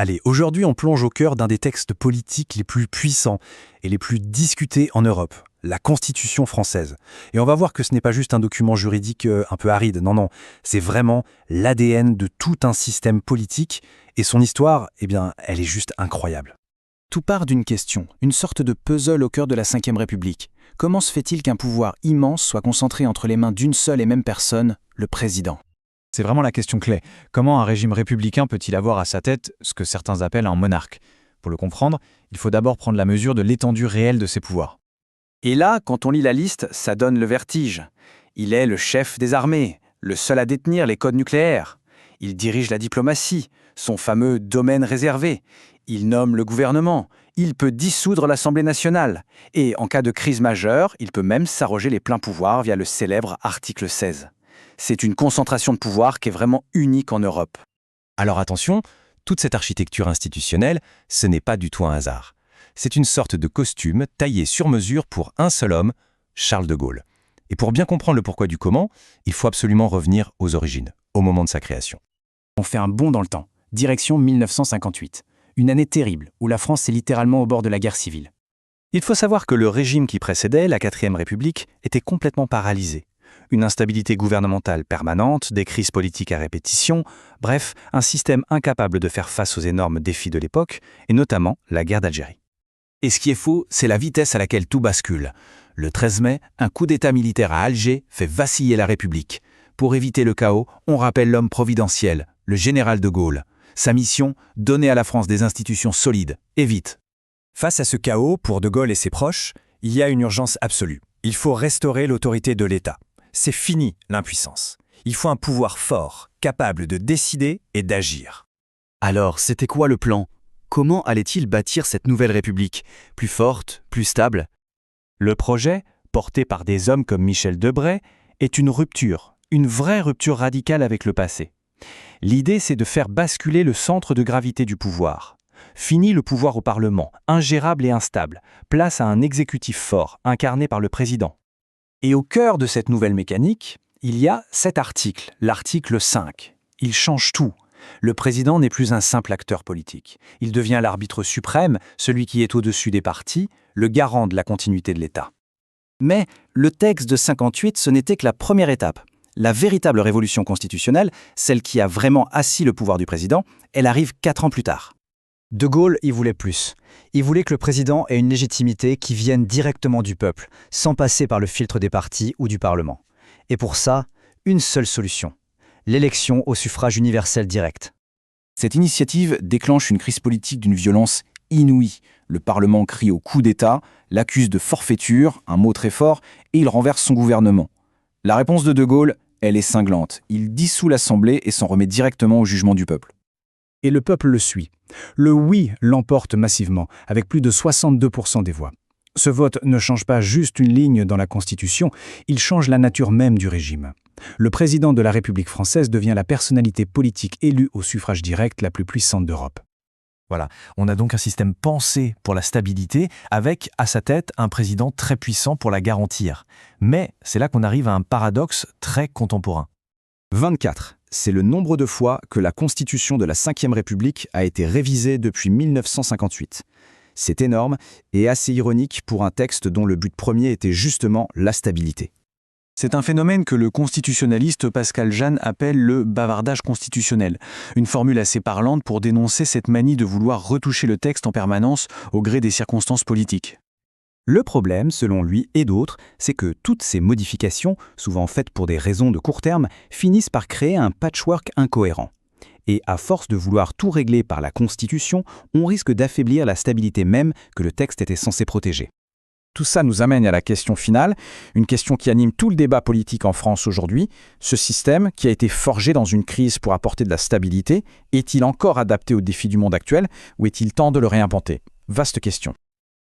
Allez, aujourd'hui on plonge au cœur d'un des textes politiques les plus puissants et les plus discutés en Europe, la Constitution française. Et on va voir que ce n'est pas juste un document juridique un peu aride, non, c'est vraiment l'ADN de tout un système politique, et son histoire, elle est juste incroyable. Tout part d'une question, une sorte de puzzle au cœur de la Ve République. Comment se fait-il qu'un pouvoir immense soit concentré entre les mains d'une seule et même personne, le président ? C'est vraiment la question clé. Comment un régime républicain peut-il avoir à sa tête ce que certains appellent un monarque ? Pour le comprendre, il faut d'abord prendre la mesure de l'étendue réelle de ses pouvoirs. Et là, quand on lit la liste, ça donne le vertige. Il est le chef des armées, le seul à détenir les codes nucléaires. Il dirige la diplomatie, son fameux domaine réservé. Il nomme le gouvernement. Il peut dissoudre l'Assemblée nationale. Et en cas de crise majeure, il peut même s'arroger les pleins pouvoirs via le célèbre article 16. C'est une concentration de pouvoir qui est vraiment unique en Europe. Alors attention, toute cette architecture institutionnelle, ce n'est pas du tout un hasard. C'est une sorte de costume taillé sur mesure pour un seul homme, Charles de Gaulle. Et pour bien comprendre le pourquoi du comment, il faut absolument revenir aux origines, au moment de sa création. On fait un bond dans le temps, direction 1958. Une année terrible, où la France est littéralement au bord de la guerre civile. Il faut savoir que le régime qui précédait, la 4e République, était complètement paralysé. Une instabilité gouvernementale permanente, des crises politiques à répétition, bref, un système incapable de faire face aux énormes défis de l'époque, et notamment la guerre d'Algérie. Et ce qui est fou, c'est la vitesse à laquelle tout bascule. Le 13 mai, un coup d'État militaire à Alger fait vaciller la République. Pour éviter le chaos, on rappelle l'homme providentiel, le général de Gaulle. Sa mission, donner à la France des institutions solides, et vite. Face à ce chaos, pour de Gaulle et ses proches, il y a une urgence absolue. Il faut restaurer l'autorité de l'État. C'est fini l'impuissance. Il faut un pouvoir fort, capable de décider et d'agir. Alors, c'était quoi le plan ? Comment allait-il bâtir cette nouvelle République ? Plus forte, plus stable ? Le projet, porté par des hommes comme Michel Debré, est une rupture, une vraie rupture radicale avec le passé. L'idée, c'est de faire basculer le centre de gravité du pouvoir. Fini le pouvoir au Parlement, ingérable et instable, place à un exécutif fort, incarné par le président. Et au cœur de cette nouvelle mécanique, il y a cet article, l'article 5. Il change tout. Le président n'est plus un simple acteur politique. Il devient l'arbitre suprême, celui qui est au-dessus des partis, le garant de la continuité de l'État. Mais le texte de 58, ce n'était que la première étape. La véritable révolution constitutionnelle, celle qui a vraiment assis le pouvoir du président, elle arrive 4 ans plus tard. De Gaulle y voulait plus. Il voulait que le président ait une légitimité qui vienne directement du peuple, sans passer par le filtre des partis ou du Parlement. Et pour ça, une seule solution. L'élection au suffrage universel direct. Cette initiative déclenche une crise politique d'une violence inouïe. Le Parlement crie au coup d'État, l'accuse de forfaiture, un mot très fort, et il renverse son gouvernement. La réponse de Gaulle, elle est cinglante. Il dissout l'Assemblée et s'en remet directement au jugement du peuple. Et le peuple le suit. Le oui l'emporte massivement, avec plus de 62% des voix. Ce vote ne change pas juste une ligne dans la Constitution, il change la nature même du régime. Le président de la République française devient la personnalité politique élue au suffrage direct la plus puissante d'Europe. Voilà, on a donc un système pensé pour la stabilité, avec à sa tête un président très puissant pour la garantir. Mais c'est là qu'on arrive à un paradoxe très contemporain. 24. C'est le nombre de fois que la Constitution de la Ve République a été révisée depuis 1958. C'est énorme et assez ironique pour un texte dont le but premier était justement la stabilité. C'est un phénomène que le constitutionnaliste Pascal Jeanne appelle le bavardage constitutionnel, une formule assez parlante pour dénoncer cette manie de vouloir retoucher le texte en permanence au gré des circonstances politiques. Le problème, selon lui et d'autres, c'est que toutes ces modifications, souvent faites pour des raisons de court terme, finissent par créer un patchwork incohérent. Et à force de vouloir tout régler par la Constitution, on risque d'affaiblir la stabilité même que le texte était censé protéger. Tout ça nous amène à la question finale, une question qui anime tout le débat politique en France aujourd'hui. Ce système, qui a été forgé dans une crise pour apporter de la stabilité, est-il encore adapté aux défis du monde actuel ou est-il temps de le réinventer ? Vaste question.